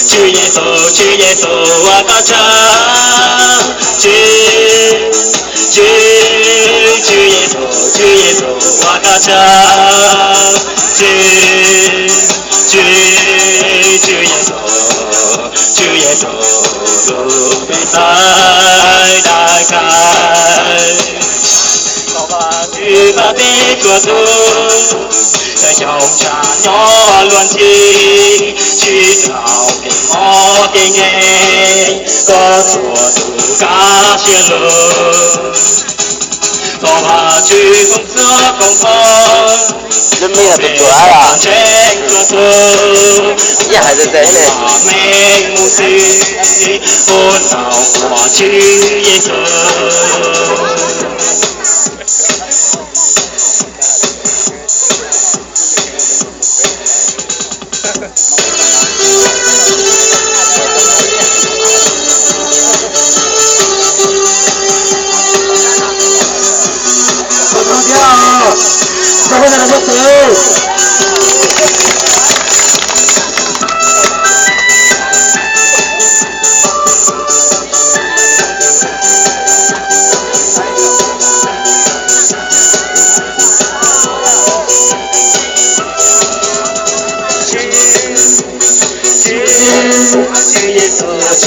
주 예수 와가자 주 예수 와가자 주 예수 눈빛 살다갈 너가 주가 되줘도 trong cha nhỏ luôn chi chỉ đạo để ngó tiếng nghe có thua đủ cả chia lửa có mà chữ không xưa không phong真没有得主啊！也还是在嘞。mênh mông sư ôn nào của chữ Giêsu Sao hôm nay nó tới?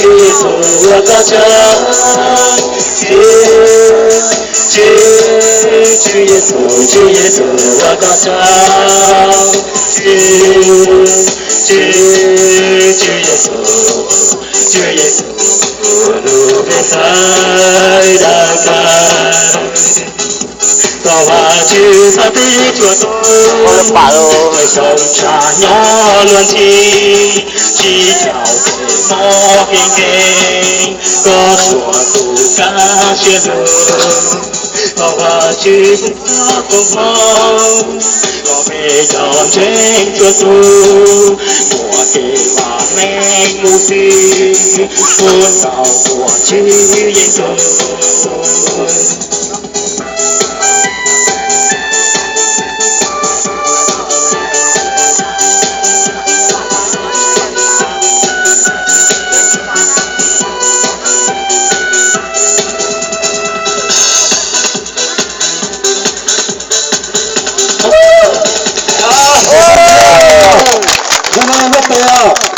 주 예수 와가자 주 예수 와가자 주 예수 무릎에 살다가 너와 주사 되줘도 trong cha nhỏ luôn chi chào để mò kinh kinh có sủa tù ca chia lửa và chữ cũng không có về dọn trên chúa tu mùa kề và mênh mù si cuốn vào của chữ Giêsu 전화했어요.